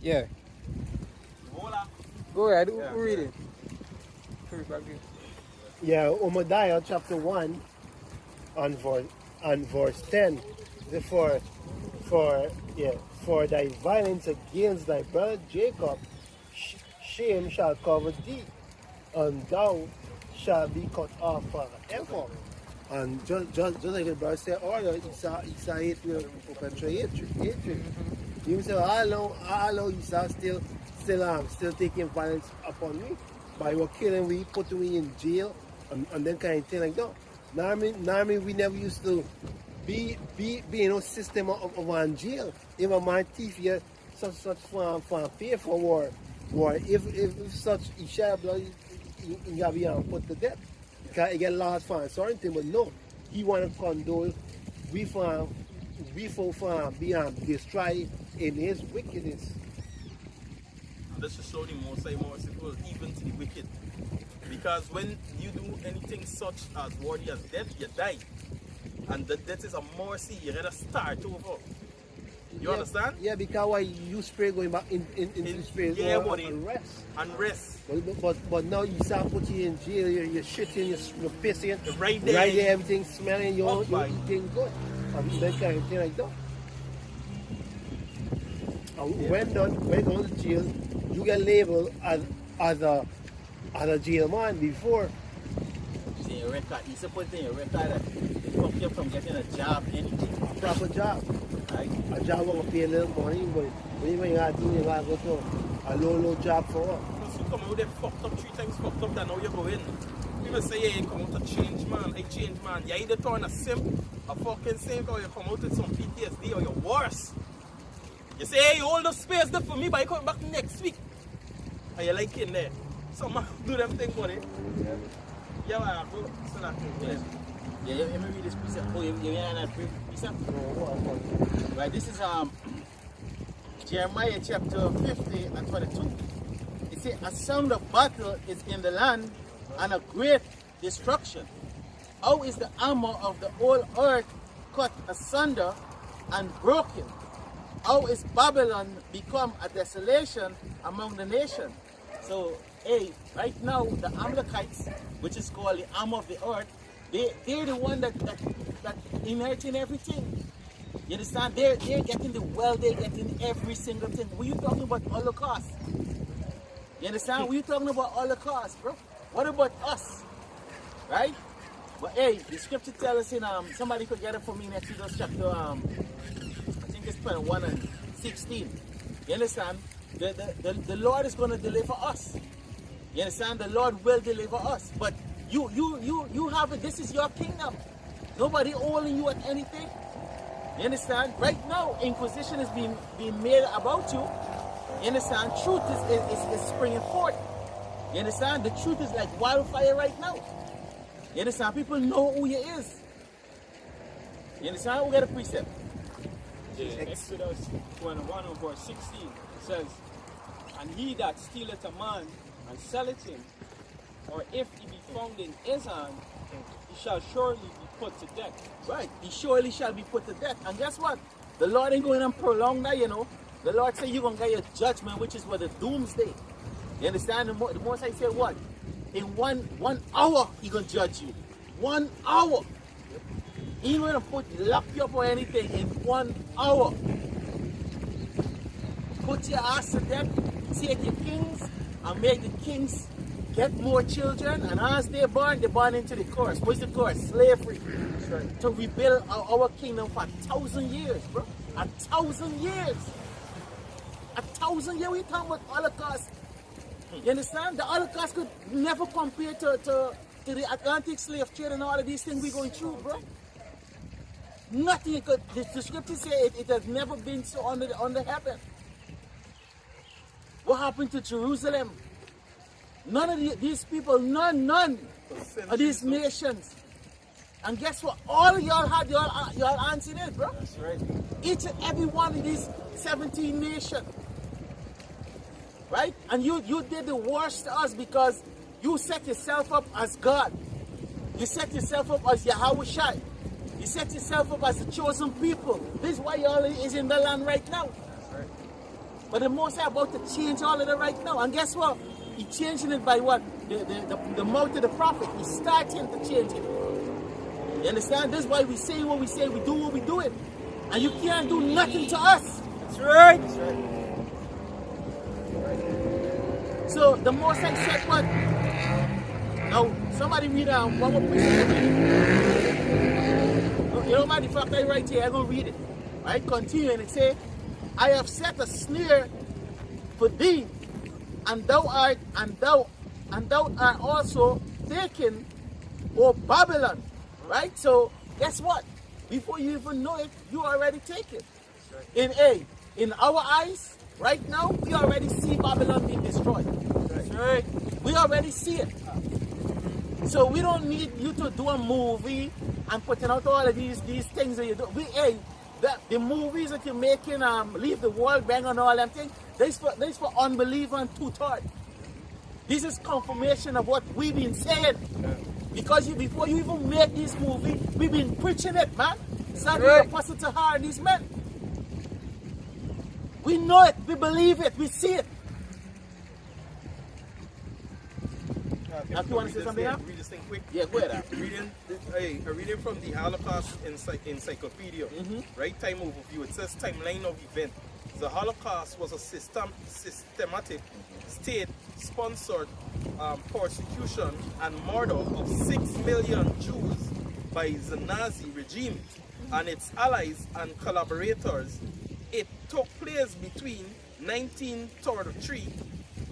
Yeah. Hola. Go ahead. Yeah. Who read it? Yeah, Obadiah chapter 1 on verse 10. Therefore, for thy violence against thy brother Jacob, shame shall cover thee, and thou shalt be cut off forever. And just like the brother said earlier, Esau hate will perpetuate hatred. You say, how long Esau still taking violence upon me? By what killing we, putting me in jail, and then kind of thing like that. Normally we never used to be system of one jail. If a man thief here such for pay for war if such he share blood he gotta be put to death. Because he get lost for certain thing, but no, he wanna condole we for being destroyed in his wickedness. This should show the most merciful even to the wicked. Because when you do anything such as worthy as death, you die. And that is a mercy, you gotta start over. You understand? Yeah, because why you spray going back in spray and rest. And rest. But now you start putting you in jail, you're shitting, you're pissing, right there, everything smelling, you're eating good. And that kind of thing like that. And when you go to jail, you get labeled as a jail man before. See your record, you suppose in your record that they fuck you from getting a job, anything. A proper job. Right? A job will pay a little money, but when you gotta do, you gotta go to a low job for what? Because you come out there fucked up 3 times fucked up, that now you go in. People say, yeah, you come out a change man, a change man. You either turn a simp, a fucking simp, or you come out with some PTSD, or you're worse. You say, hey, you hold the space there for me, but you come back next week. And you like in there. Some man do them thing for it. Yeah. Yeah, well, bro. So that thing, yeah, let me read this precept. Oh, you hear that precept? Right, this is Jeremiah chapter 50 and 22. It says, a sound of battle is in the land and a great destruction. How is the armor of the whole earth cut asunder and broken? How is Babylon become a desolation among the nations? So, hey, right now, the Amalekites, which is called the arm of the earth, they're the one that inheriting everything. You understand? They're getting the wealth, they're getting every single thing. What are you talking about Holocaust? You understand? What are you talking about Holocaust, bro? What about us? Right? But hey, the scripture tells us in somebody could get it for me in Exodus chapter I think it's 21 and 16. You understand? The Lord is going to deliver us. You understand? The Lord will deliver us. But you have it. This is your kingdom. Nobody owing you at anything. You understand? Right now, inquisition is being made about you. You understand? Truth is springing forth. You understand? The truth is like wildfire right now. You understand? People know who you is. You understand? We got a precept. Exodus 21 and verse 16 says, and he that stealeth a man and selleth him, or if he be found in his hand, he shall surely be put to death. Right, he surely shall be put to death. And guess what? The Lord ain't going to prolong that, you know. The Lord said you're going to get your judgment, which is for the doomsday. You understand? The most I said what? In one hour, he going to judge you. 1 hour. He ain't going to lock you up or anything in 1 hour. Put your ass to death, take your kings, and make the kings get more children, and as they're born into the course. What's the course? Slavery. Right. To rebuild our kingdom for 1,000 years, bro. 1,000 years. 1,000 years. We talking about Holocaust. You understand? The Holocaust could never compare to the Atlantic slave trade and all of these things we're going through, bro. Nothing could. The scriptures say it has never been so under heaven. What happened to Jerusalem? None of these people, none of these nations. And guess what? All of y'all had y'all answer it, bro. That's right. Each and every one of these 17 nations. Right? And you did the worst to us because you set yourself up as God. You set yourself up as Yahweh Shai. You set yourself up as the chosen people. This is why y'all is in the land right now. That's right. But the Most High about to change all of that right now. And guess what? He changing it by what? The mouth of the prophet. He's starting to change it. You understand? This is why we say what we say, we do what we do it. And you can't do nothing to us. That's right. That's right. So the Most High said what? Now, somebody read one more precept. You know, matter of fact, I right here, I'm going to read it. Right? Continue, and it say, I have set a snare for thee, and thou art also taken, O Babylon. Right? So, guess what? Before you even know it, you already taken. In our eyes, right now, we already see Babylon being destroyed. That's right. We already see it. So we don't need you to do a movie and putting out all of these things that you do. The movies that you're making, Leave the World, Bang and all them things, this for unbelief and two-thought. This is confirmation of what we've been saying. Because before you even make this movie, we've been preaching it, man. Send the apostle to her and these men. We know it, we believe it, we see it. Now, you want to say something else? Read this thing quick. Yeah, go ahead. A reading from the Holocaust Encyclopedia. Right, time overview. It says timeline of event. The Holocaust was a systematic, state-sponsored persecution and murder of 6 million Jews by the Nazi regime and its allies and collaborators. It took place between 1933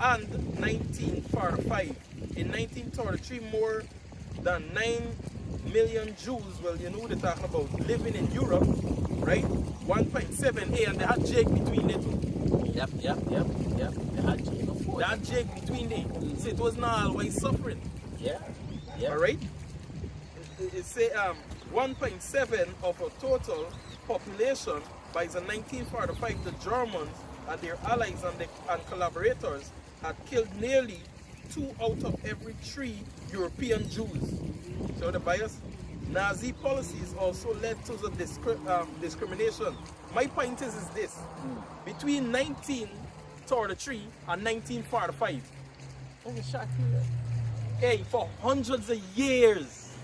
and 1945. In 1933, more than 9 million Jews, well, you know what they're talking about, living in Europe, right? 1.7A, and they had Jake between the two. Yep. They had Jake, of course. They had Jake between them. So it was not always suffering. Yeah. Alright? It say 1.7 of a total population by the 1945, the Germans and their allies and collaborators had killed nearly 2 out of every 3 European Jews. So the bias? Nazi policies also led to the discrimination. My point is this. Between 1933 and 1945, for hundreds of years,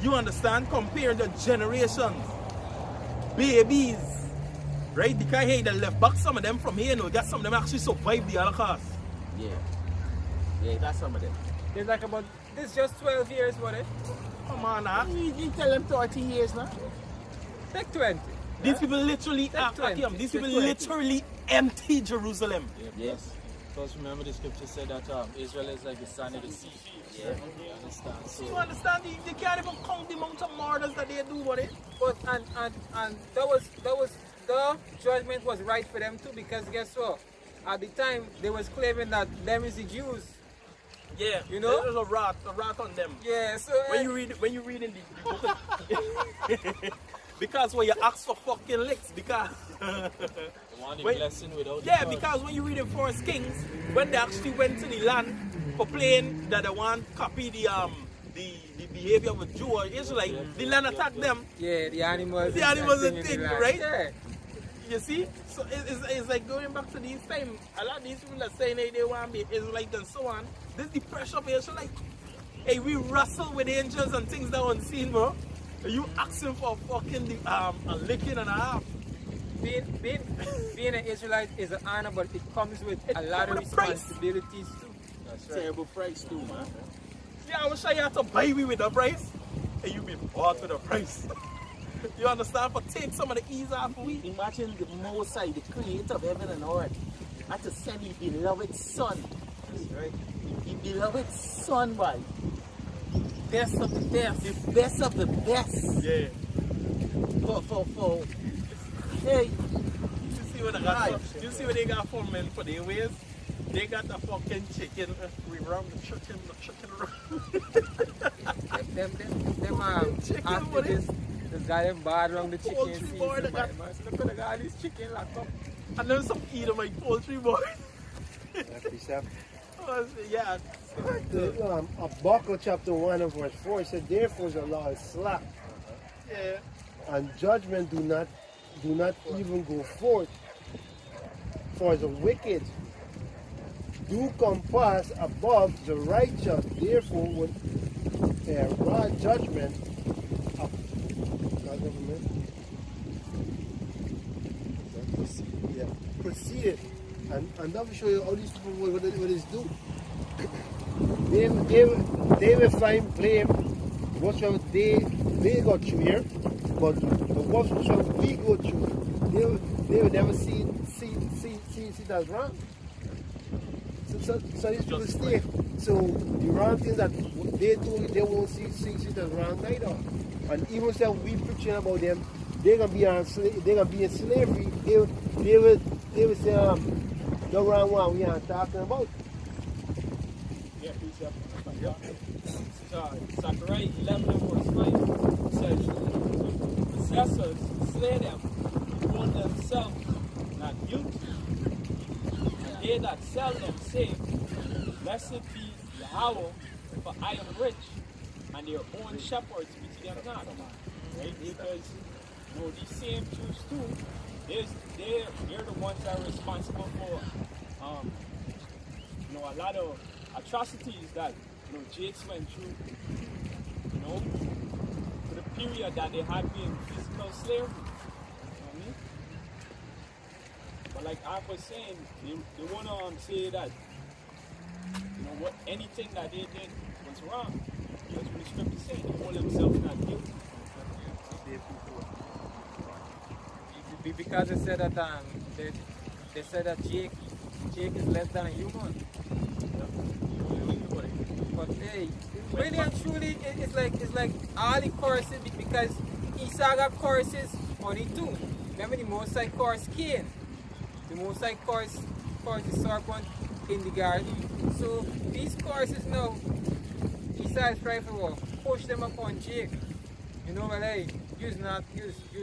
you understand, comparing the generations, babies, right? Because hey, they left back some of them from here, you know, got some of them actually survived the Holocaust. Yeah, that's some of them. There's like about, this just 12 years, wasn't it? Come on now. You tell them 30 years now. Take 20. These people literally, these people literally empty Jerusalem. Yes. Because remember the scripture said that Israel is like the sand of the sea. Yeah. You understand? So You understand? They can't even count the amount of murders that they do, buddy. But and that was the judgment was right for them too, because guess what? At the time they was claiming that them is the Jews. Yeah, you know, there's a rat on them. Yeah, so when you read in the book, because when you ask for fucking licks, because blessing without because when you read in First Kings, when they actually went to the land for playing that they want copy the behavior of a Jew or Israelite, the land attacked them. Yeah, the animals and things, right? Yeah. You see, so it's like going back to these times. A lot of these people are saying they want to be Israelite and so on. This is the pressure of Israelite. Hey, we wrestle with angels and things that are unseen, bro. Are you asking for fucking a licking and a half? Being an Israelite is an honor, but it comes with a lot of responsibilities too. That's right. Terrible price too, man. Yeah, I wish I had to buy me with a price. And you been bought with a price. You understand? But take some of the ease off of we. Imagine the Most High, the creator of heaven and earth, had to send his beloved son. That's right. His beloved son, boy. Best of the best. The best of the best. Yeah. For hey. You see what they got? You see what they got for men for their ways? They got the fucking chicken. We run the chicken run. them after this got them bad around the chicken season, man. Look at the guy, this chicken locked up. And then some eat of my poultry, boy. Yeah. Habakkuk chapter 1 and verse 4 said, therefore the law is slack. Yeah. And judgment do not even go forth. For the wicked do compass above the righteous, therefore with their rod judgment of government proceeded. And that will show you all these people what they do. They will find blame whatsoever they got through here, but whatsoever we go through, they will never see that wrong. So these people stay. So the wrong things that they do, they won't see that wrong either. And even if we preaching about them, they're gonna be in slavery. They will say the wrong one we are talking about. Yeah, precept. Zechariah 11 verse 5 says, possessors slay them, who own themselves not guilty. And they that sell them say, blessed be Yahweh, for I am rich, and their own shepherds pity them not. Right? Because these same Jews too, they're the ones that are responsible for a lot of atrocities that Jakes went through, for the period that they had been physical slavery. You know what I mean? But like I was saying, they want to say that anything that they did was wrong. Because when the scripture said they hold themselves not guilty. Because they said that they said that Jake is less than a human. But hey, really and truly, it's like all the curses, because Esau got curses on it too. Remember the Most High cursed Cain. The Most High cursed the serpent in the garden. So these curses now, Esau is trying to push them upon Jake. But hey, use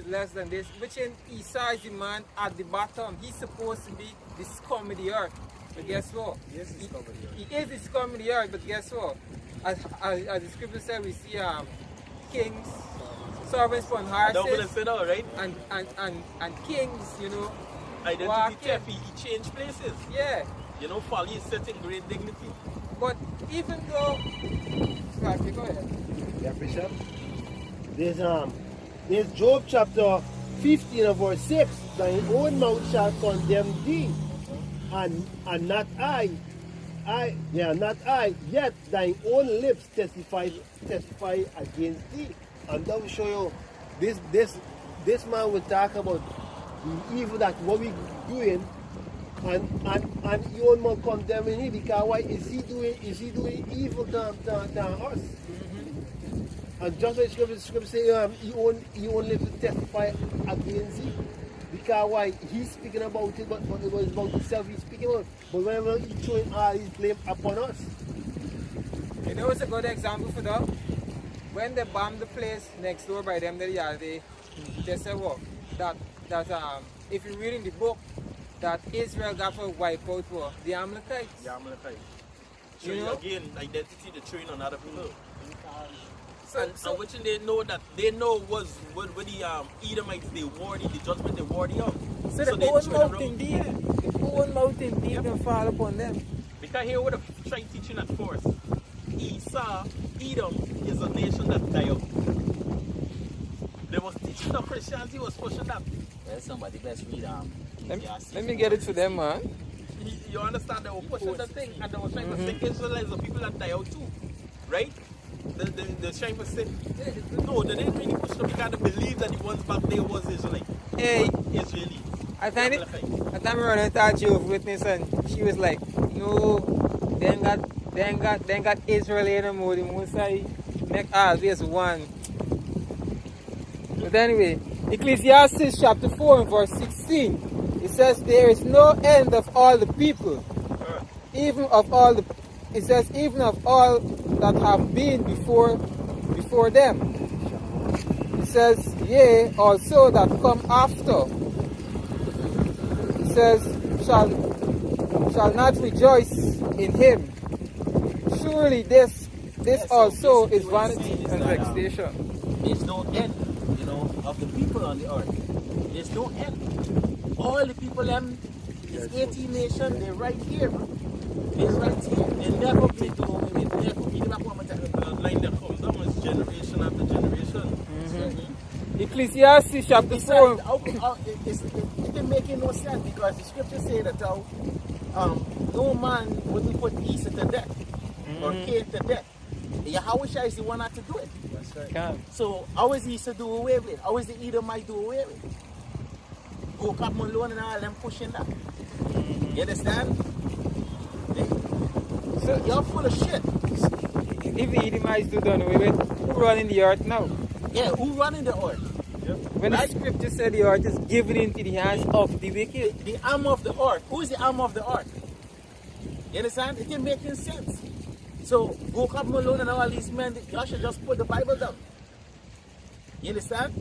less than this. Which in Esau is the man at the bottom. He's supposed to be the scum of the earth. But guess what? He is the scum of the earth, but guess what? As the scripture said, we see kings, servants upon horses, right? and kings, Identity theft, he changed places. Yeah. Folly is set in great dignity. But even though, Scott, go ahead. Yeah, Bishop. There's Job chapter 15 and verse 6. Thine own mouth shall condemn thee, and not I. Not I, yet thine own lips testify against thee. And that will show you this man will talk about the evil that what we doing, and your own mouth condemning him, because why is he doing evil than us? And just like scripture say, he only lives to testify against him. Because why? He's speaking about it, but it was about himself he's speaking about. But whenever he's throwing all his blame upon us. It's a good example for that. When they bombed the place next door by them the other day, they said that if you read in the book, that Israel got to wipe out the Amalekites. So again, identity the train on other people. So which they know was what the Edomites they wore the judgment they wore the out. So the own mouth indeed can fall upon them. Because here what the trying teaching at first. Esau, Edom is a nation that died out. They was teaching the Christianity was pushing that. Well, somebody best read Let me get it to them, man. You understand, they were pushing the thing and they were trying to say Israelites are people that die out too. Right? They're trying to say, no, they didn't really push them because they believe that the ones back there was Israelite. Hey, Israeli. I find it. I time around I thought Jehovah's Witness, and she was like, no, they ain't got Israel anymore. The Most High make always one. But anyway, Ecclesiastes chapter 4 and verse 16. It says, there is no end of all the people, even of all the. It says, even of all that have been before them. It says, yea, also that come after. It says, shall not rejoice in him. Surely this also is vanity and vexation. There's no end, of the people on the earth. There's no end. All the people these 18 nations, they're right here, bro. They're right here. They never been to away with. Never. You never come and tell them. The line that comes down is generation after generation. Ecclesiastes chapter It's 4. like, it ain't making no sense because the scripture say that no man wouldn't put Esau to death or Cain to death. Yahweh is the one that to do it. That's right. Come. So how is Esau do away with? How is the Edomite do away with? Go Cap Malone and all them pushing that. You understand? So You're full of shit. if the Edomites do done away with, who running the earth now? Yeah, who running the earth? When Right. the scripture said the earth is given into the hands of the wicked. The arm of the earth. Who is the arm of the earth? You understand? It ain't making sense. So go Cap Malone and all these men, y'all should just put the Bible down. You understand?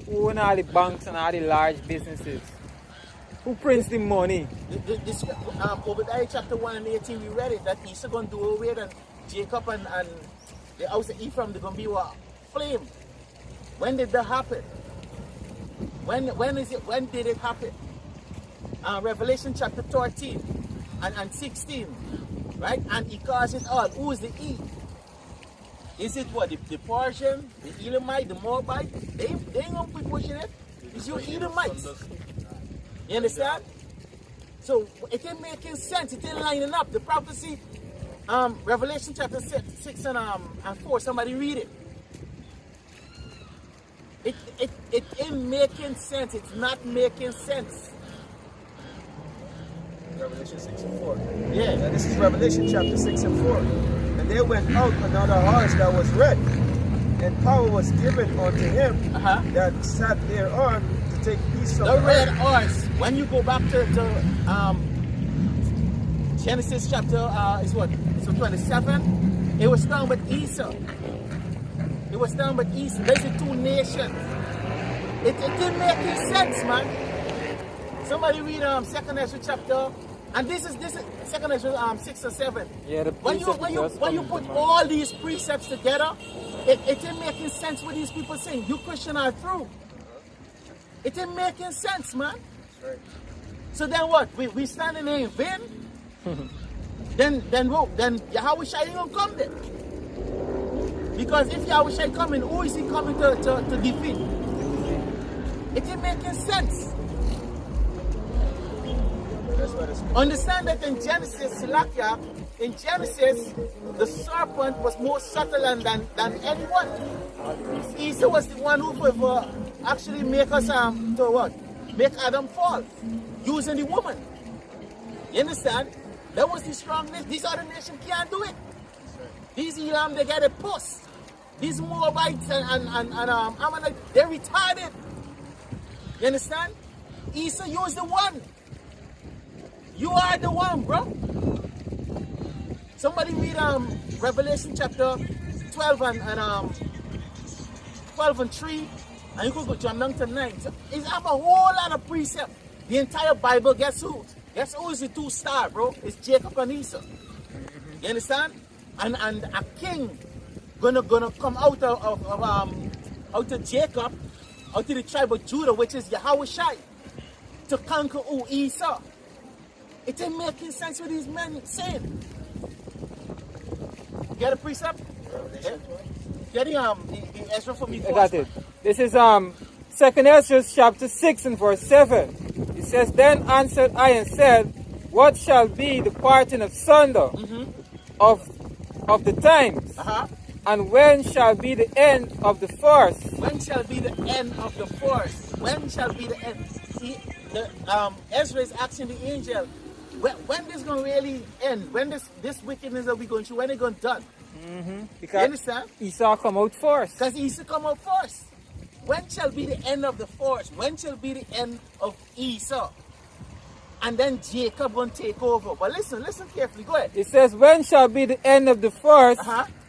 Who own all the banks and all the large businesses? Who prints the money? Obadiah chapter 1 and 18, we read it that Esau going to do away and Jacob and the house of Ephraim, they're going to be what? Flame. When did that happen? When did it happen? Revelation chapter 13 and 16, right? And he calls it all. Who is the E? Is it what? The Persian, the Elamite, the Moabite? They ain't going to be pushing it. It's your Edomites. You understand? So it ain't making sense. It ain't lining up. The prophecy, Revelation chapter 6 and 4. Somebody read it. It ain't making sense. It's not making sense. Revelation 6 and 4. Yeah. Now this is Revelation chapter 6 and 4. And there went out another horse that was red, and power was given unto him that sat thereon to take peace from The red earth. horse. When you go back to Genesis chapter is what? So 27. It was done with Esau. It was done with Esau. There's the two nations. It didn't make any sense, man. Somebody read 2nd Ezra chapter, and this is 2nd Ezra 6 or 7. Yeah, the When you put all all these precepts together, it ain't making sense what these people saying. You Christian are through. It ain't making sense, man. Right. So then what? We standing there in vain? then Yahweh Shai ain't gonna come then. Because if Yahweh Shai coming, who is he coming to defeat? It ain't making sense. That's what it's Understand that in Genesis, Silakia, in Genesis, the serpent was more subtle than anyone. Esau was the one who would actually make us to what? Make Adam fall, using the woman. You understand? That was the strongness. These other nations can't do it. These Elam, they get a post. These Moabites and Ammonites, they're retarded. You understand? Esau, you's the one. You are the one, bro. Somebody read Revelation chapter 12 and 12 and 3, and you could go jump down to 9. So it's have a whole lot of precept. The entire Bible, guess who? Guess who is the two star, bro? It's Jacob and Esau. You understand? And a king gonna come out of Jacob, out of the tribe of Judah, which is Yahweh Shai, to conquer who? Esau. It ain't making sense what these men saying. Get a precept? Get the Ezra for me. I got it. This is 2nd Ezra chapter 6 and verse 7. It says, Then answered I and said, What shall be the parting of sunder of the times? And when shall be the end of the first? When shall be the end of the first? When shall be the end? See, Ezra is asking the angel, when this going to really end? When this wickedness that we going through, when it going done? Because You understand? Esau come out first. Because Esau come out first. When shall be the end of the first? When shall be the end of Esau? And then Jacob going to take over. But listen carefully. Go ahead. It says, When shall be the end of the first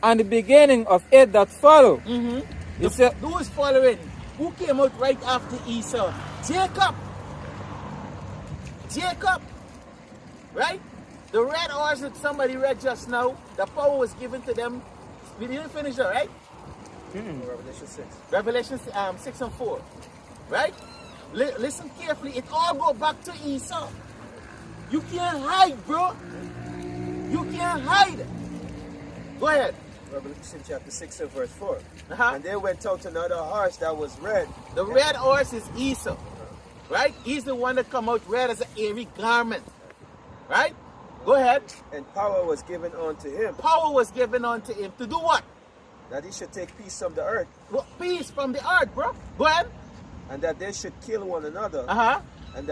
and the beginning of it that follow? It said, Who is following? Who came out right after Esau? Jacob. Right? The red horse that somebody read just now, the power was given to them. We didn't finish that, right? Revelation 6. Revelation 6 and 4. Right? Listen carefully. It all go back to Esau. You can't hide, bro. You can't hide. Go ahead. Revelation chapter 6 and verse 4. Uh-huh. And there went out another horse that was red. The red horse is Esau. Right? He's the one that come out red as an airy garment. Right? Go ahead. And power was given unto him, Power was given unto him to do what? that he should take peace from the earth, Well, peace from the earth, bro. Go ahead. and that they should kill one another, Uh-huh. and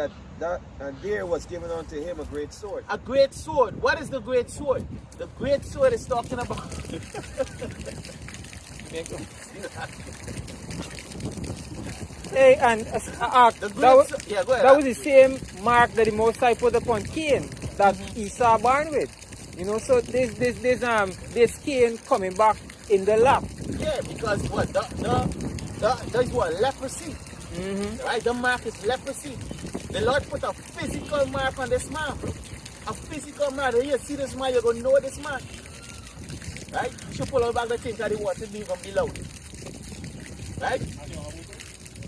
and there was given unto him a great sword. A great sword. What is the great sword? The great sword is talking about. Hey, and The great that was, sword. Yeah, go ahead. that was the same mark that the Most High put upon Cain that Esau born with. You know, so this Cain coming back in the lap. Yeah, because what? There's what? Leprosy. Right? The mark is leprosy. The Lord put a physical mark on this man, bro. A physical mark. When you see this man, you're going to know this man. Right? You should pull out back the thing that he wants to leave from below. Right?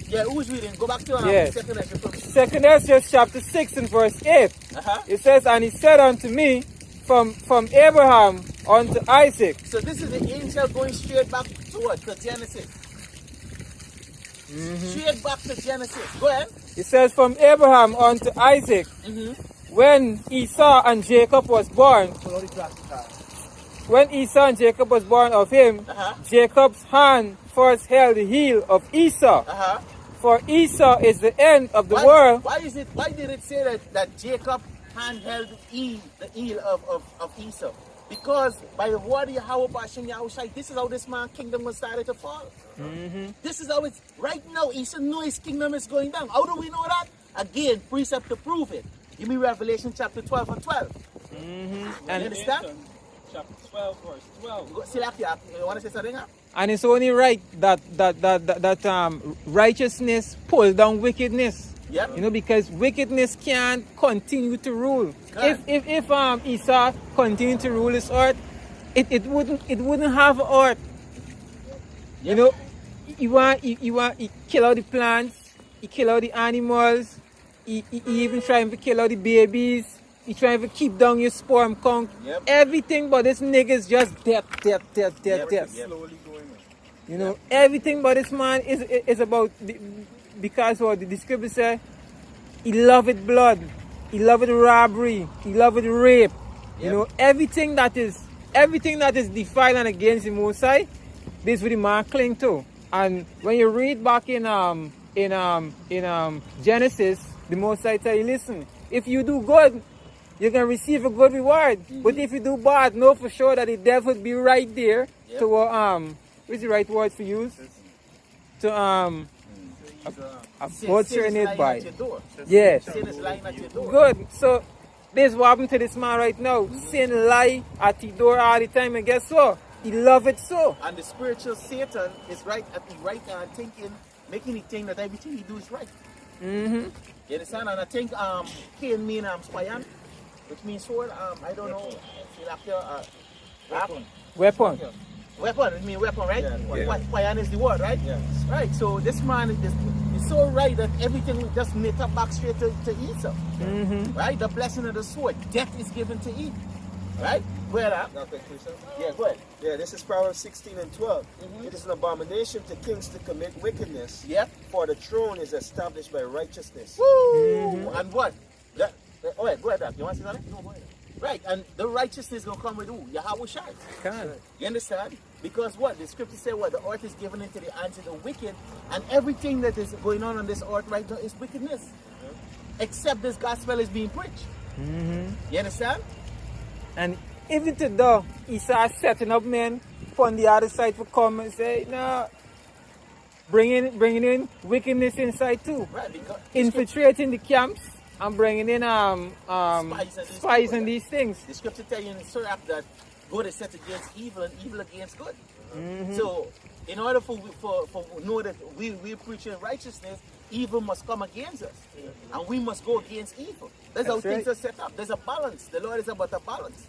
Yeah, who's reading? Go back to Yes. second lecture. Second Ezra chapter 6 and verse 8. Uh-huh. It says, and he said unto me, from Abraham unto Isaac. So this is the angel going straight back to what? To Genesis. Straight back to Genesis. Go ahead. It says, from Abraham unto Isaac, when Esau and Jacob was born, when Esau and Jacob was born of him, Jacob's hand first held the heel of Esau. For Esau is the end of the world. Why did it say that Jacob handheld the heel of Esau? Because by the word of Yahweh Bashem Yahushai, this is how this man's kingdom was started to fall. This is how it's right now. Esau knows his kingdom is going down. How do we know that? Again, precept to prove it. Give me Revelation chapter 12 and 12. And, You understand? Chapter 12, verse 12. Go, Silaki, you want to say something? Huh? and it's only right that righteousness pull down wickedness. Yep. You know, because wickedness can't continue to rule. Correct. If Esau continued to rule this earth, it wouldn't have an earth. You know, he kill out the plants, he kill out the animals, he even trying to kill out the babies, he trying to keep down your sperm count. Yep. Everything but this nigga's just death. Slowly going on. You know, everything but this man is about because what the scripture say, he loved blood, he loved robbery, he loved rape. You know, everything that is defiled and against the Most High, this is what the man cling to. And when you read back in Genesis, the Most High tell you, listen, if you do good, you can receive a good reward. But if you do bad, know for sure that the devil will be right there to what's the right word for use? To butchering it by. Yes. Sin is lying at your door. Good. So this what happened to this man right now. Sin lie at the door all the time, and guess what? He love it so. And the spiritual Satan is right at the right hand thinking, making it think that everything he do is right. You understand? And I think Cain mean spayan, which means sword. I don't know. Weapon. Weapon, it means weapon, right? Yeah. Spayan is the word, right? Yes. Right. So this man is so right that everything will just knit up back straight to Esau. Right? The blessing of the sword. Death is given to Eve. Right? Where that? Yeah, go ahead. Yeah, this is Proverbs 16 and 12. It is an abomination to kings to commit wickedness, Yep. for the throne is established by righteousness. Woo! And what? Go ahead, Doc. You want to say something? No, go ahead. Right, and the righteousness gonna come with who? Yahweh Shai. You understand? Because what? The scripture say what? The earth is given into the hands of the wicked, and everything that is going on this earth right now is wickedness. Except this gospel is being preached. You understand? And even today, Esau setting up men on the other side to come and say, no, bringing in wickedness inside too. Right, because Infiltrating the camps and bringing in spies and these things. the scripture tell you in Sirach that good is set against evil and evil against good. So in order for know that we're preaching righteousness, evil must come against us. And we must go against evil. That's how things are set up. There's a balance. The Lord is about a balance.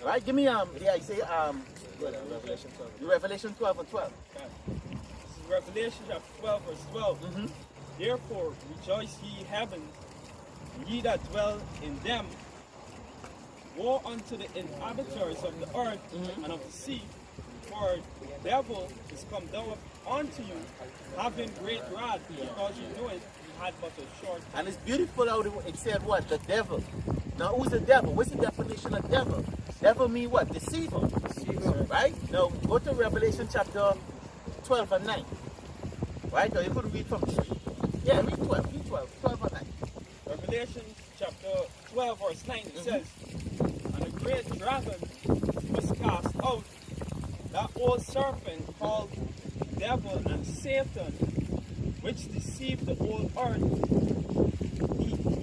All right, give me Isaiah Revelation 12. Revelation 12 and 12. This is Revelation chapter 12, verse 12. Therefore rejoice ye heavens, and ye that dwell in them. Woe unto the inhabitants of the earth and of the sea, for the devil is come down unto you, having great wrath, because you know it, he had but a short time. And it's beautiful how it said what? The devil. Now who's the devil? What's the definition of devil? Devil mean what? Deceiver. Right? Now go to Revelation chapter 12 and 9. Right? Or you could read from 3. Yeah, read 12. Read 12 and 9. Revelation chapter 12 verse 9 it says, and a great dragon was cast out, that old serpent called devil and Satan, which deceived the whole earth.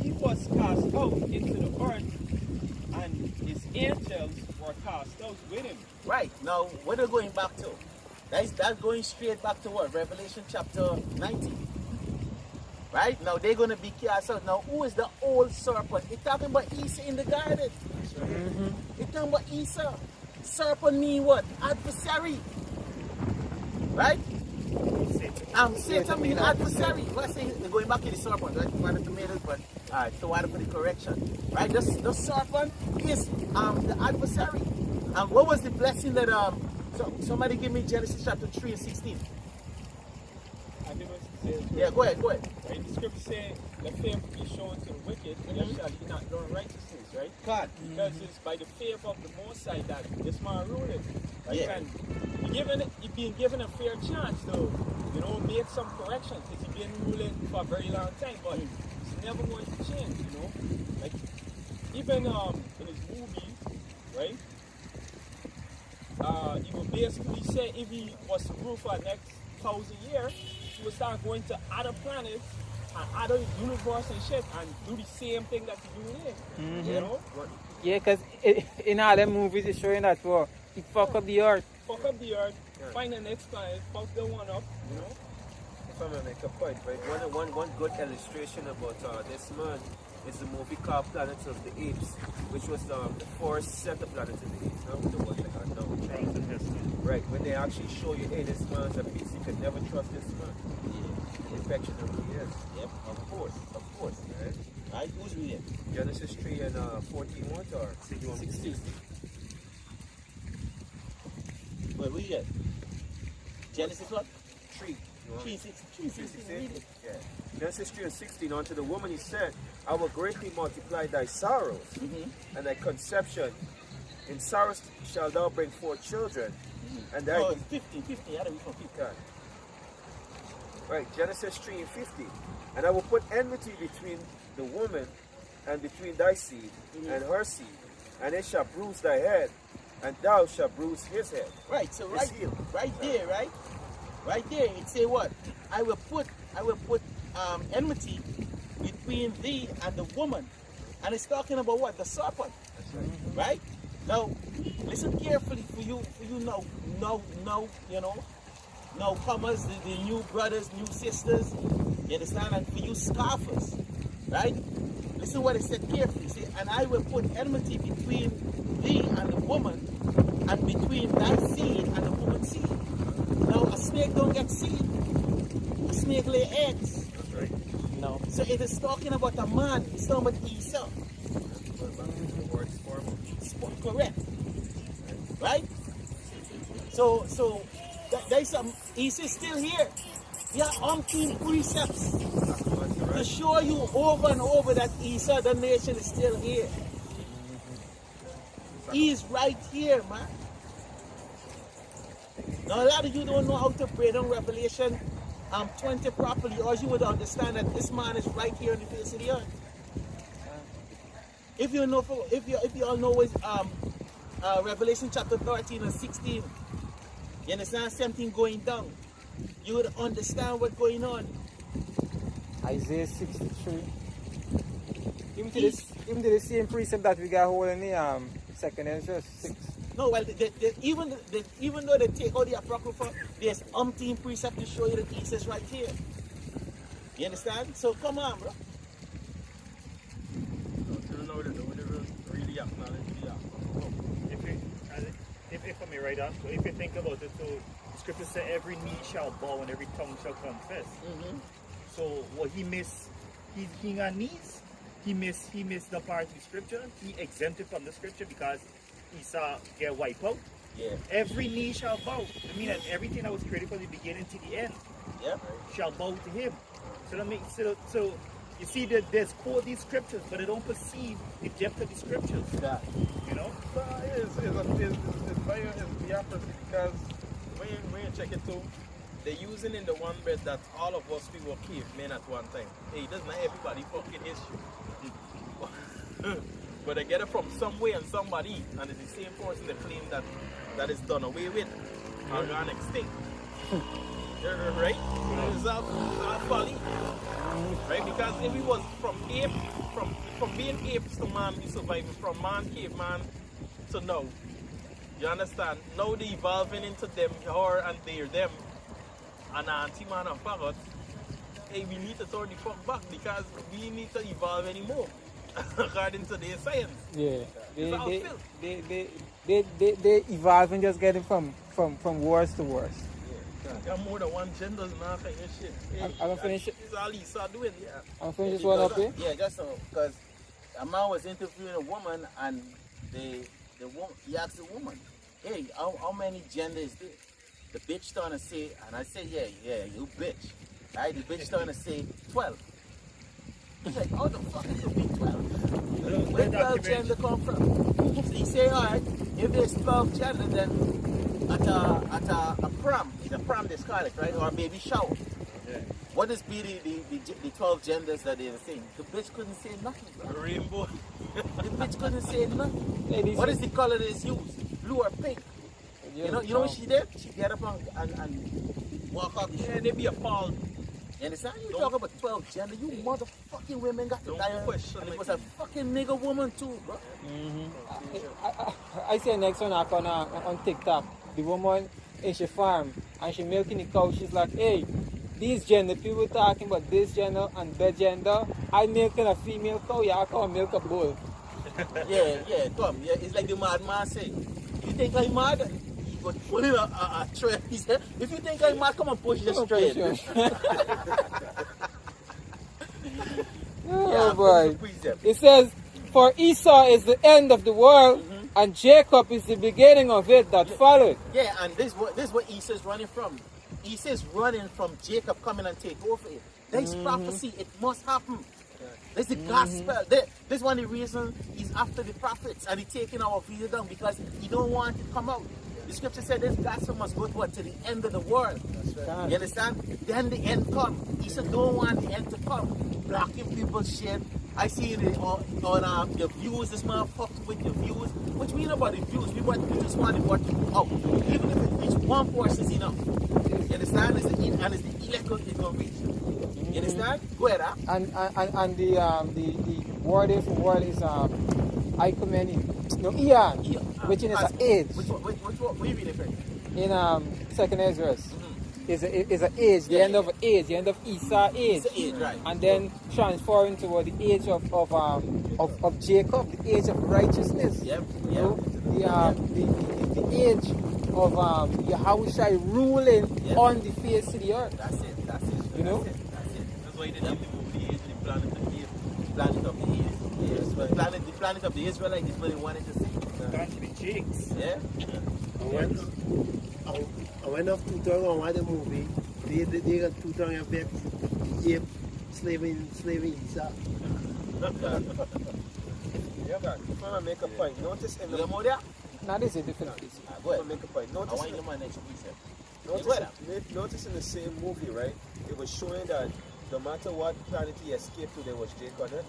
He was cast out into the earth, and his angels were cast out with him. Right. Now what are we going back to? That's going straight back to what? Revelation chapter 19. Right? Now they're going to be cast out. Now who is the old serpent? It's talking about Esau in the garden. It's talking about Esau. Serpent mean what? Adversary. Right? Satan mean adversary. What I say? They're going back to the serpent, right? One of the tomatoes, but alright, so what for the correction? Right? The serpent is the adversary. And what was the blessing that so somebody give me Genesis chapter 3 and 16. I think it says, Yeah, go ahead. right, the scripture says, let favor be shown to the wicked, and there shall he not learn righteousness, right? God. Because it's by the favor of the Most High that this man ruled it. Right? Yeah. And you're being given a fair chance to, make some corrections. Because he's been ruling for a very long time, but it's never going to change, Like, even in his movie, right? He will basically say if he was to rule for the next 1,000 years, he would start going to other planets and other universe and shit and do the same thing that he's doing here. Yeah, because in all them movies it's showing that he fuck up the earth. Fuck up the earth, find the next planet, fuck the one up, If I'm gonna make a point, right? One good illustration about this man is the movie called Planet of the Apes, which was the first set of Planet of the Apes, not the one that got down. Right, when they actually show you, hey, this man's a piece, you can never trust this man. The perfection of who he is. Yep, of course. Right? Right, who's reading? Genesis 3 and 14 what or 16. Wait, we get Genesis what? 3. 3:16. Read it. Yeah. Genesis 3 and 16, unto the woman he said, I will greatly multiply thy sorrows and thy conception. In sorrows shalt thou bring forth children. And thy... Oh, 50. How do we from 50? God. Right, Genesis 3 and 50. And I will put enmity between the woman and between thy seed and her seed, and it shall bruise thy head, and thou shalt bruise his head. Right, so His heel. right there, it say what? I will put enmity between thee and the woman. And it's talking about what? The serpent. That's right. Right? Now, listen carefully for you now comers, the new brothers, new sisters, you understand? And for you scoffers, right? Listen what it said carefully. See, and I will put enmity between thee and the woman, and between thy seed and the woman's seed. Now, a snake don't get seed. A snake lay eggs. That's right. No. So it is talking about a man. It's talking about Esau. Correct. Right? So there's some Esau still here. There are umpteen precepts to show you over and over that Esau, the nation, is still here. He is right here, man. Now a lot of you don't know how to break down Revelation 20 properly, or you would understand that this man is right here on the face of the earth. If you know, if you all know what Revelation chapter 13 and 16, you understand something going down, you would understand what's going on. Isaiah 63. Even to the same precept that we got hold in the second Ezra 6. No, well, even though they take out the Apocrypha, there's umpteen precept to show you that he says right here. You understand? So come on, bro. Really acknowledge if I may write up, if you think about it, so scripture says every knee shall bow and every tongue shall confess. So what he missed, he on knees. He missed the part of the scripture. He exempted from the scripture because Esau get wiped out. Yeah. Every knee shall bow. I mean, and everything that was created from the beginning to the end Yep. shall bow to him. So that makes so you see that there's quote these scriptures, but they don't perceive the depth of the scriptures. Yeah. You know? It's very the opposite because when you check it too, they're using in the one bed that all of us we were cavemen at one time. Hey, that's not everybody fucking history. But they get it from somewhere and somebody, and it's the same person they claim that is done away with or gone extinct. Right? It's our folly. Right? Because if we was from ape, from being apes to man, we surviving from man, caveman to now. You understand? Now they evolving into them, her and they're them, and anti-man and faggot. Hey, we need to turn the fuck back because we need to evolve anymore. According to their science. Yeah. It's all filth. They evolve and just getting from worse to worse. Got more than one genders now kind of shit. Hey, I'm gonna finish it. It's all Lisa doing, yeah. I'm finish this one up here. Yeah, just so because a man was interviewing a woman and the woman he asked the woman, hey, how many gender is this? The bitch trying to say, and I said, yeah, you bitch. Right? The bitch trying to say 12. He's like, how the fuck it could be 12? Where 12 gender come from? So he say, alright, if there's 12 gender, then at a prom, it's a prom they call it, right? Or a baby shower. Yeah. What is be the 12 genders that they're saying? The bitch couldn't say nothing, bro. Rainbow. The bitch couldn't say nothing. Ladies, What is the color that is used? Blue or pink? You know what she did? She get up and walk out the Yeah, street. they be appalled. You understand? You Don't- talk about 12 gender, you motherfucking women got to Don't die. question And it like was a fucking nigga woman too, bro. I see the next one up on TikTok. The woman in she farm and she milking the cow. She's like, hey, these gender, people talking about this gender and that gender. I milking a female cow, yeah, I can't milk a bull. Yeah, come. Yeah, it's like the madman say. You think I'm mad? He go pull in a tray. He said, if you think I'm mad, come and push this straight. Oh boy. It says, for Esau is the end of the world, and Jacob is the beginning of it that followed. Yeah, and this is what Esau's running from. Esau's running from Jacob coming and take over it. There's prophecy. It must happen. There's the gospel. This is one of the reasons he's after the prophets and he's taking our video down because he don't want it to come out. The scripture said this gospel must go to the end of the world. Right. You understand? Then the end come. He said don't want the end to come. Blocking people's shit. I see it on your views. This motherfucker with your views. What you mean about the views? We just want to watch it out. Even if it reach one person, is enough. You understand? It's the elect it's gonna reach. You understand? Go ahead, huh? And the word is Icomeni. No, Eon, which is an age. Which one? We read it first. In second Ezra. Is an age, the end of an age, the end of Esau age. It's the age, right? And then transferring toward the age of Jacob, the age of righteousness. Yep. You know, the age of Yahushua ruling on the face of the earth. That's it. You know? That's it. That's why they didn't move the age of the planet of the age. Planet of the age. Yes. The planet of the Israelites is what they wanted to see. Country chicks. Yeah. I went off to turn on one the movie. They got two tongue effects. Ape slaving Esau. Yeah, but if I want to make a point, notice in You the got more there? Now this is a different piece. Go I ahead. want to make a point. I Notice want in you the, to my next piece. notice in the same movie, right? It was showing that no matter what planet he escaped to, there was Jake on it.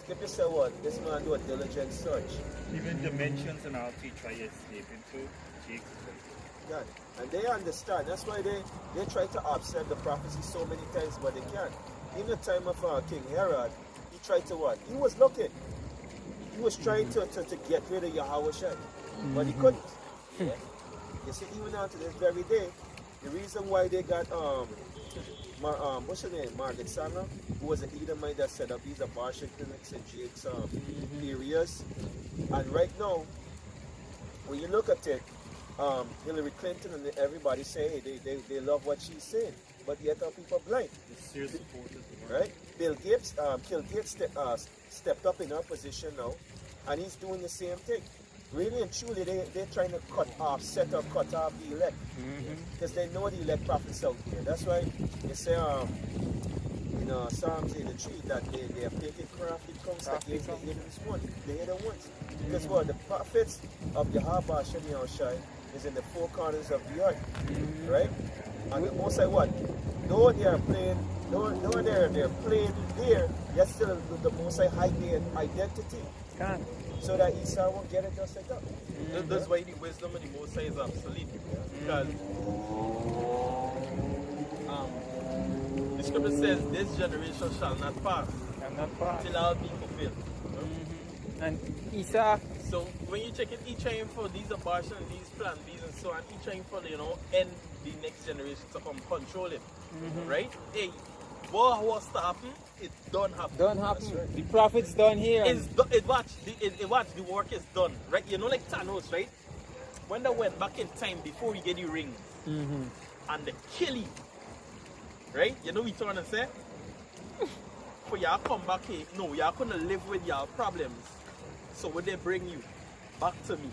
Skip yourself what? This man do a diligent search. Even dimensions and all he try to escape into. Chicks. Yeah. And they understand. That's why they try to upset the prophecy so many times, but they can't. In the time of King Herod, he tried to what? He was looking. He was trying to get rid of Yahushua, but he couldn't. Yeah. You see, even now to this very day, the reason why they got what's her name, Margaret Sanger, who was an Edomite that set up these abortion clinics in Jake's areas, and right now, when you look at it, Hillary Clinton and everybody say, hey, they love what she's saying. but yet our people are blind. Serious supporters. Right? Bill Gates stepped up in our position now, and he's doing the same thing. Really and truly, they're trying to cut off the elect, because they know the elect prophets out there. That's why they say in Psalms 83 that they have taken crafty comes against the hidden ones. The hidden ones. Because what the prophets of Yahweh Shem Yahushai is in the four corners of the earth, right? And the Most High what? Though they're playing there, yet still the Most High hide their identity. So that Esau won't get it just like that. That's why the wisdom of the Most High is obsolete. Because the scripture says, this generation shall not pass till all be fulfilled. And Esau. So when you check it, he trying for these abortions, these plan B's and so on, he trying for, end the next generation to come control it. Right? Hey, what was to happen? It don't happen. Right. The prophet's done here. The work is done. Right? Like Thanos, right? When they went back in time before we get the ring and they kill you. Right? You know what you're trying to say? For y'all come back here, no, y'all couldn't live with y'all problems. So would they bring you back to me?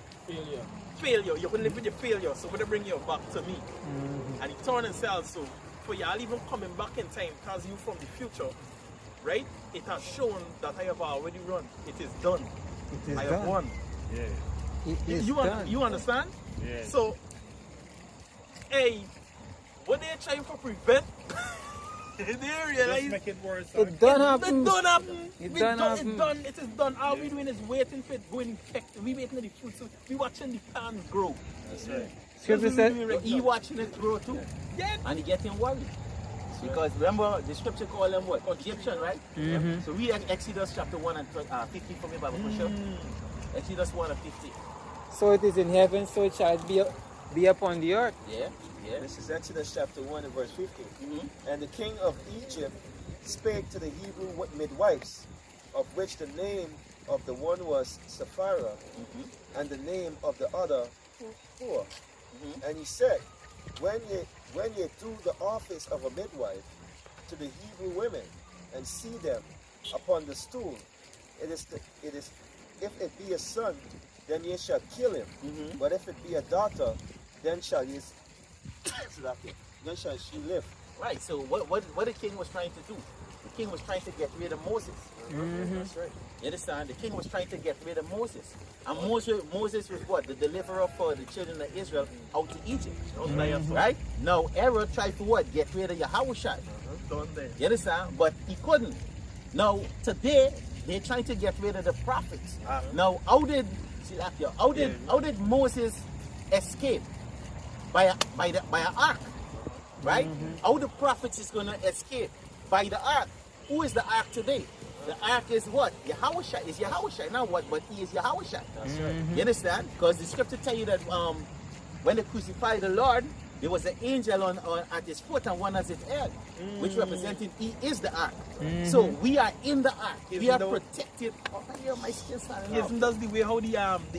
Failure. You couldn't live with your failure, so would they bring you back to me? And he turned and said also, for y'all even coming back in time, because you from the future, right? It has shown that I have already run. It is done. I have won. Yeah. You understand? Yeah. So, hey, what they're trying to prevent, they realize Just make it worse. It done happen. It done happen. It done happen. It is done. All we doing is waiting for it going effect. We waiting for the fruit. So we watching the plants grow. That's right. Scripture said, He watching it grow too. Yeah. And he getting worried. Because remember, the scripture call them what? Egyptian, right? So read Exodus chapter 1 and 50 for me, Bible for sure. Exodus 1 and 50. so it is in heaven, so it shall be upon the earth. Yeah. This is Exodus chapter 1 and verse 15. And the king of Egypt spake to the Hebrew midwives, of which the name of the one was Sapphira, and the name of the other Pur. And he said, when ye do the office of a midwife to the Hebrew women, and see them upon the stool, it is if it be a son, then ye shall kill him. But if it be a daughter, then shall ye then shall she live. Right, so what the king was trying to do? The king was trying to get rid of Moses. That's right. You understand? The king was trying to get rid of Moses. And Moses was what? The deliverer for the children of Israel out to Egypt. Right? Now, Aaron tried to what? Get rid of Yahushua. You understand? But he couldn't. Now, today, they're trying to get rid of the prophets. Now, how did Moses escape? By an ark. Right? How the prophets is going to escape? By the ark. Who is the ark today? The ark is what? Yahushua is Yahushua. Now what? But he is Yahushua. That's right. You understand? Because the scripture tell you that when they crucified the Lord, there was an angel on at his foot and one at his head, which represented he is the ark. So we are in the ark. We are protected. My skin isn't that the way how the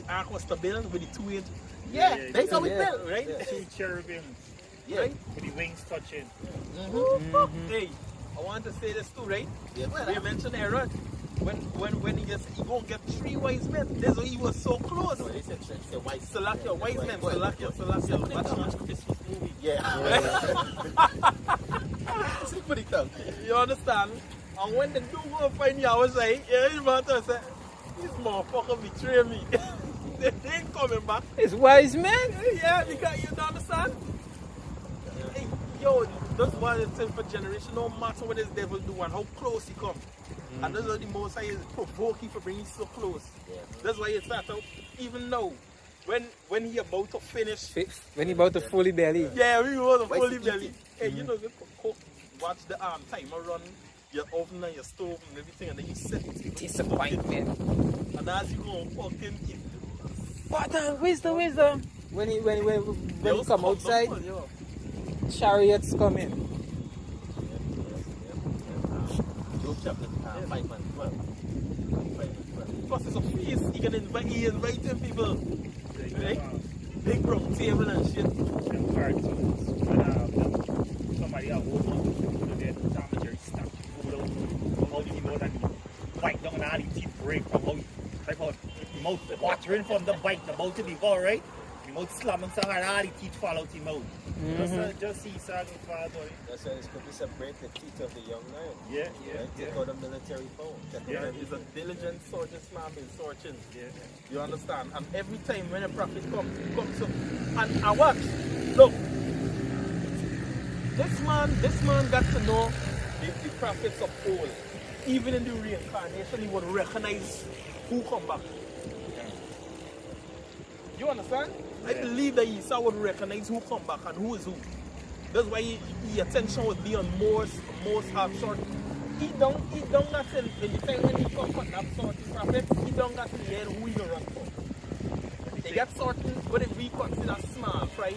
ark was to build with the 2 inches? Yeah, that's how it built, right? Yeah. 2 cherubims. Yeah. Right? With the wings touching. Hey, I want to say this too, right? Yeah, we mentioned Aaron. When he gonna get 3 wise men. That's why he was so close. No, they said wise. Salakia, wise men. Salakia. Watch Christmas movie. Yeah. It's pretty tough. You understand? And when the dude go find you, I was like, yeah, you want to say, this motherfucker betray me. They ain't coming back. It's wise men. Yeah, because you don't understand. Hey, yo, that's why it's for generation. No matter what this devil do and how close he come. And that's why the Most High is provoking for bringing so close. That's why it starts out, even now, when he about to finish. When he about to fully belly. Yeah, we about to fully belly. Hey, you know, you cook, watch the timer run, your oven and your stove and everything, and then you set it. Disappointment. And as you go fucking eat. But wisdom. When he come outside, chariots come in. Job chapter 5 and 12. Plus it's a feast. He inviting people. Right? Big round table and shit. Them cartoons. And somebody else hold bite down and all the teeth break from how like how the mouth watering from the bite about to devour, right? The mouth slamming so hard, all the teeth fall out the mouth. Just see Esau go fall down. That's why it's good to separate the teeth of the young lion. Yeah, Right? Take out the military phone. Yeah, he's a diligent soldier, man, been searching. Yeah. You understand? And every time when a prophet comes, he comes up. And I watch. Look, this man got to know the prophets of old. Even in the reincarnation, he would recognize who come back. You understand? Yeah. I believe that Esau would recognize who come back and who is who. That's why his attention would be on most sort. He don't got in the time when he come for that sort of prophet, he don't got in the head who he gonna run for. They got certain what we consider small fries,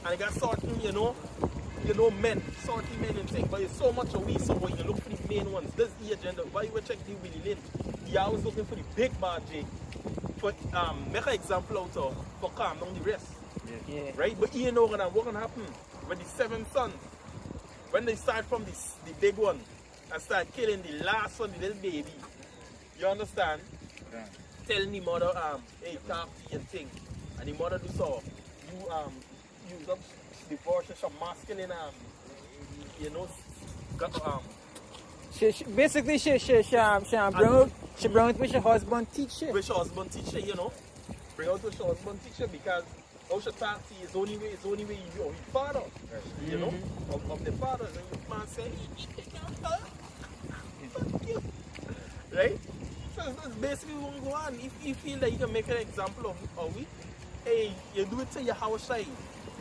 and they got certain, men, certain men and things, but it's so much away, so when you look for the main ones, this is the agenda. Why you check the Willie Lynn? He always looking for the big bad J. For make an example out of for calm down the rest. Yeah. Right? But you know what gonna happen when the 7 sons, when they start from the big one and start killing the last one, the little baby. You understand? Yeah. Telling the mother, hey, talk to your thing. And the mother do so. You got divorce some masculine basically she bring out with her husband teacher. With her husband teacher, Bring out with her husband teacher because how she talk to you is only way you your father. Of the father. And the man say, right? So that's basically what go on. If you feel that you can make an example of it, hey, you do it to your house side.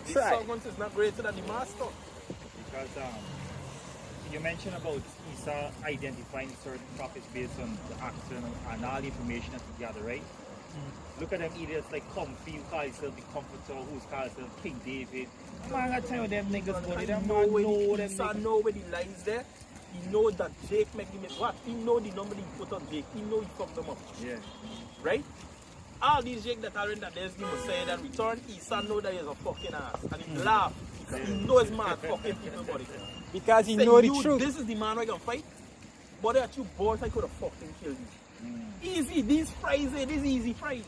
This servant is not greater than the master. Because you mentioned about Esau identifying certain prophets based on the action and all the information that he gathered, right? Look at them idiots like Comfy, who call himself the Comforter, who's called himself King David. Man, I tell you them niggas go there, man, Esau know where the lies there. He know that Jake make him what? He know the number he put on Jake. He know he fucked them up. Yeah. Right? All these Jake that are in that there's him saying that return, Esau know that he's a fucking ass. And he laugh. He knows man fucking people body. Because he know the truth. This is the man I can fight. But that you boys I could have fucking killed you. Easy, these fries, this easy fries.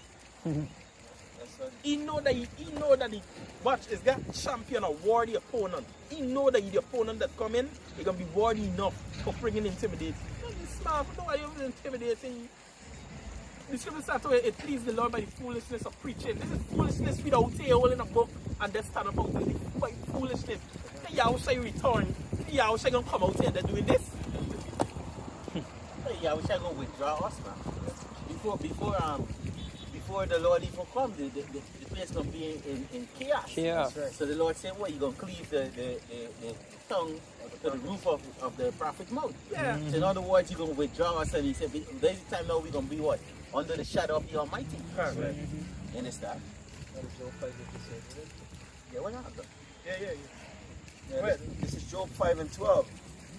He know that the watch is got champion or war the opponent. He know that the opponent that come in, he gonna be worthy enough for friggin' intimidate. You smart, no, I am intimidating. The scripture starts to it please the Lord by the foolishness of preaching. This is foolishness without tail in a book and then stand up out there. This is by foolishness. The Yahusha return. The Yahusha gonna come out here and they're doing this. Yahusha gonna withdraw us, man. Before the Lord even come, the place gonna be in chaos. Yeah. Right. So the Lord said, "What you gonna cleave the tongue to the roof of the prophet's mouth?" Yeah. So in other words, you're gonna withdraw us, and He said, "There's a time now we're gonna be what under the shadow of the Almighty." Right. You understand? Yeah, what happened? Yeah. This is Job 5:12.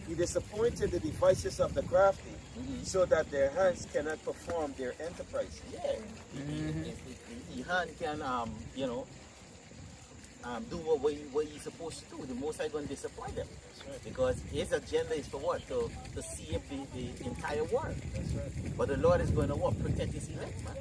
He disappointed the devices of the crafty, so that their hands cannot perform their enterprise. Yeah. The hand can, do what he's supposed to do. The Most High going to disappoint them. Right. Because his agenda is for what? To save the entire world. That's right. But the Lord is going to what? Protect his elect, man.